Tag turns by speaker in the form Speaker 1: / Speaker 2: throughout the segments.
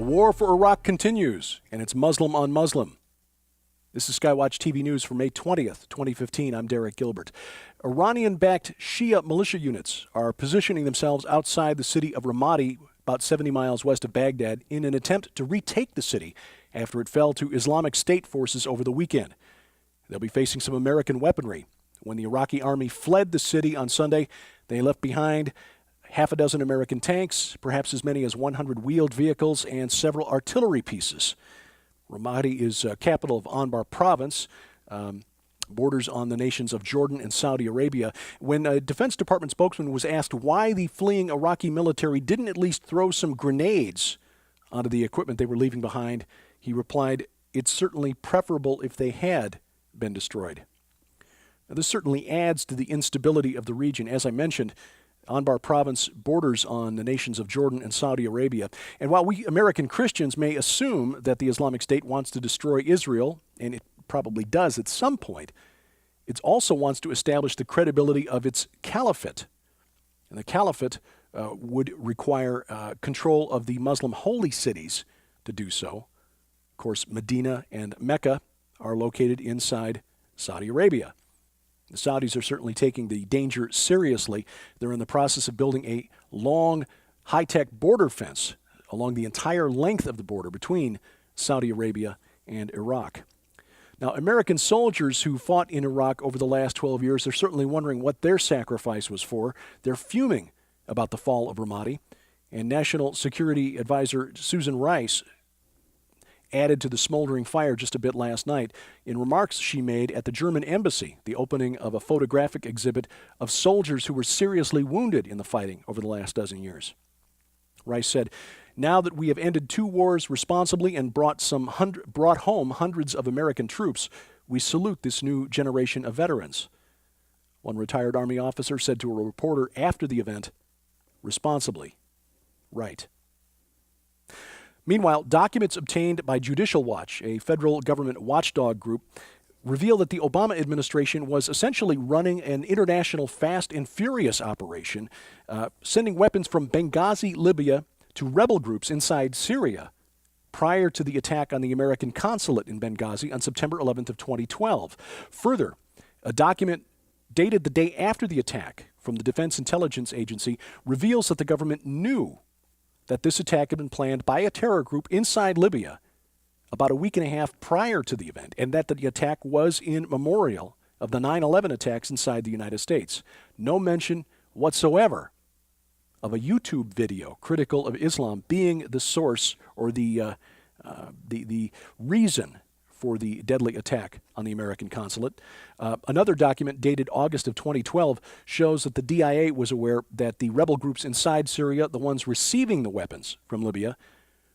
Speaker 1: war for Iraq continues, and it's Muslim on Muslim. This is Skywatch TV News for May 20th, 2015. I'm Derek Gilbert. Iranian-backed Shia militia units are positioning themselves outside the city of Ramadi, about 70 miles west of Baghdad, in an attempt to retake the city after it fell to Islamic State forces over the weekend. They'll be facing some American weaponry. When the Iraqi army fled the city on Sunday, they left behind half a dozen American tanks, perhaps as many as 100 wheeled vehicles, and several artillery pieces. Ramadi is capital of Anbar province, borders on the nations of Jordan and Saudi Arabia. When a Defense Department spokesman was asked why the fleeing Iraqi military didn't at least throw some grenades onto the equipment they were leaving behind, he replied, "It's certainly preferable if they had been destroyed." Now, this certainly adds to the instability of the region. As I mentioned, Anbar province borders on the nations of Jordan and Saudi Arabia. And while we American Christians may assume that the Islamic State wants to destroy Israel, and it probably does at some point, it also wants to establish the credibility of its caliphate. And the caliphate would require control of the Muslim holy cities to do so. Of course, Medina and Mecca are located inside Saudi Arabia. The Saudis are certainly taking the danger seriously. They're in the process of building a long, high-tech border fence along the entire length of the border between Saudi Arabia and Iraq. Now, American soldiers who fought in Iraq over the last 12 years are certainly wondering what their sacrifice was for. They're fuming about the fall of Ramadi. And National Security Advisor Susan Rice added to the smoldering fire just a bit last night in remarks she made at the German embassy, the opening of a photographic exhibit of soldiers who were seriously wounded in the fighting over the last dozen years. Rice said, "Now that we have ended 2 wars responsibly and brought home hundreds of American troops, we salute this new generation of veterans." One retired Army officer said to a reporter after the event, "Responsibly, right." Meanwhile, documents obtained by Judicial Watch, a federal government watchdog group, reveal that the Obama administration was essentially running an international fast and furious operation, sending weapons from Benghazi, Libya, to rebel groups inside Syria prior to the attack on the American consulate in Benghazi on September 11th of 2012. Further, a document dated the day after the attack from the Defense Intelligence Agency reveals that the government knew that this attack had been planned by a terror group inside Libya about a week and a half prior to the event, and that the attack was in memorial of the 9/11 attacks inside the United States. No mention whatsoever of a YouTube video critical of Islam being the source or the reason for the deadly attack on the American consulate. Another document dated August of 2012 shows that the DIA was aware that the rebel groups inside Syria, the ones receiving the weapons from Libya,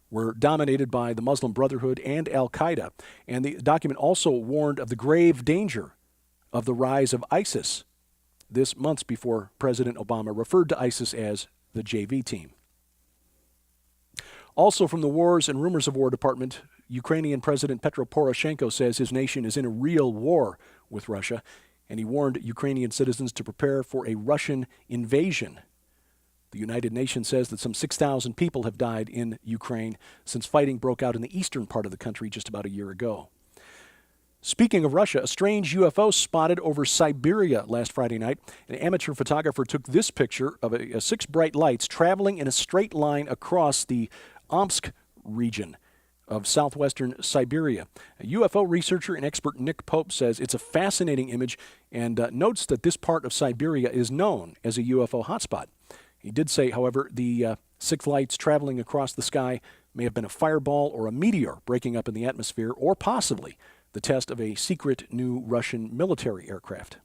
Speaker 1: were dominated by the Muslim Brotherhood and Al-Qaeda. And the document also warned of the grave danger of the rise of ISIS. This months before President Obama referred to ISIS as the JV team. Also from the Wars and Rumors of War Department, Ukrainian President Petro Poroshenko says his nation is in a real war with Russia, and he warned Ukrainian citizens to prepare for a Russian invasion. The United Nations says that some 6,000 people have died in Ukraine since fighting broke out in the eastern part of the country just about a year ago. Speaking of Russia, a strange UFO spotted over Siberia last Friday night. An amateur photographer took this picture of 6 bright lights traveling in a straight line across the Omsk region of southwestern Siberia. A UFO researcher and expert Nick Pope says it's a fascinating image and notes that this part of Siberia is known as a UFO hotspot. He did say, however, the 6 lights traveling across the sky may have been a fireball or a meteor breaking up in the atmosphere, or possibly the test of a secret new Russian military aircraft.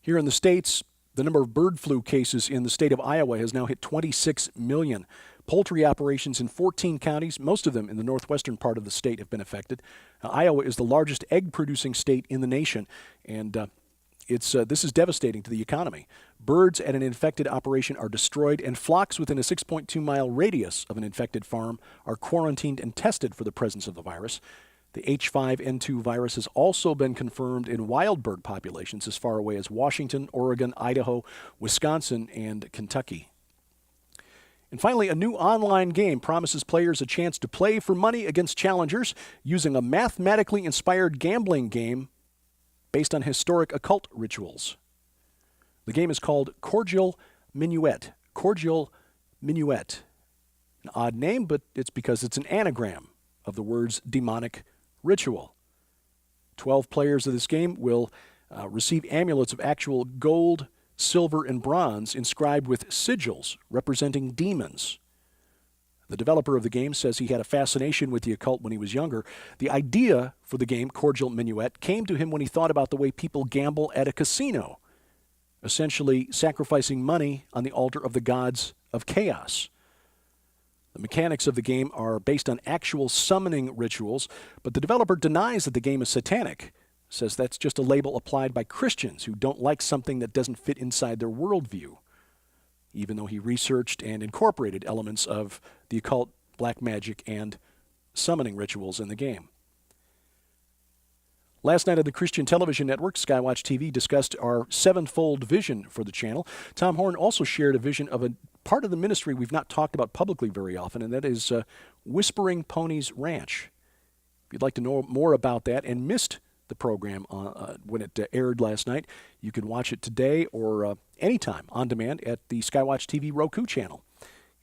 Speaker 1: Here in the States, the number of bird flu cases in the state of Iowa has now hit 26 million. Poultry operations in 14 counties, most of them in the northwestern part of the state, have been affected. Iowa is the largest egg-producing state in the nation, and this is devastating to the economy. Birds at an infected operation are destroyed, and flocks within a 6.2-mile radius of an infected farm are quarantined and tested for the presence of the virus. The H5N2 virus has also been confirmed in wild bird populations as far away as Washington, Oregon, Idaho, Wisconsin, and Kentucky. And finally, a new online game promises players a chance to play for money against challengers using a mathematically inspired gambling game based on historic occult rituals. The game is called Cordial Minuet. Cordial Minuet. An odd name, but it's because it's an anagram of the words demonic ritual. 12 players of this game will receive amulets of actual gold, silver, and bronze inscribed with sigils representing demons. The developer of the game says he had a fascination with the occult when he was younger. The idea for the game, Cordial Minuet, came to him when he thought about the way people gamble at a casino, essentially sacrificing money on the altar of the gods of chaos. The mechanics of the game are based on actual summoning rituals, but the developer denies that the game is satanic, says that's just a label applied by Christians who don't like something that doesn't fit inside their worldview, even though he researched and incorporated elements of the occult, black magic, and summoning rituals in the game. Last night on the Christian television network, Skywatch TV discussed our sevenfold vision for the channel. Tom Horn also shared a vision of a part of the ministry we've not talked about publicly very often, and that is Whispering Ponies Ranch. If you'd like to know more about that and missed the program when it aired last night, you can watch it today or anytime on demand at the Skywatch TV Roku channel.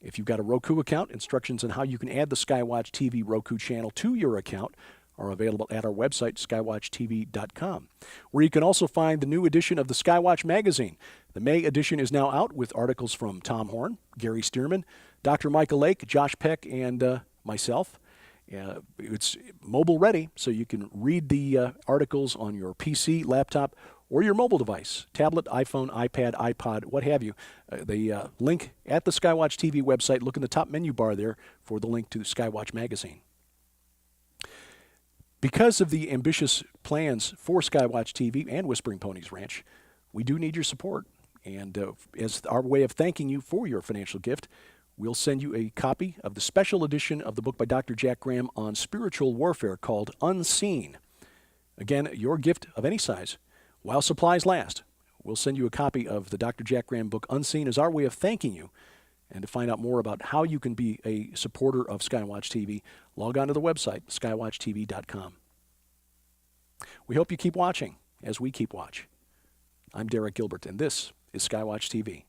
Speaker 1: If you've got a Roku account, instructions on how you can add the Skywatch TV Roku channel to your account are available at our website, skywatchtv.com, where you can also find the new edition of the Skywatch magazine. The May edition is now out with articles from Tom Horn, Gary Stearman, Dr. Michael Lake, Josh Peck, and myself. It's mobile ready, so you can read the articles on your PC, laptop, or your mobile device, tablet, iPhone, iPad, iPod, what have you. The link at the Skywatch TV website, look in the top menu bar there for the link to Skywatch magazine. Because of the ambitious plans for Skywatch TV and Whispering Ponies Ranch, we do need your support. And as our way of thanking you for your financial gift, we'll send you a copy of the special edition of the book by Dr. Jack Graham on spiritual warfare called Unseen. Again, your gift of any size, while supplies last, we'll send you a copy of the Dr. Jack Graham book Unseen as our way of thanking you. And to find out more about how you can be a supporter of Skywatch TV, log on to the website, skywatchtv.com. We hope you keep watching as we keep watch. I'm Derek Gilbert, and this is Skywatch TV.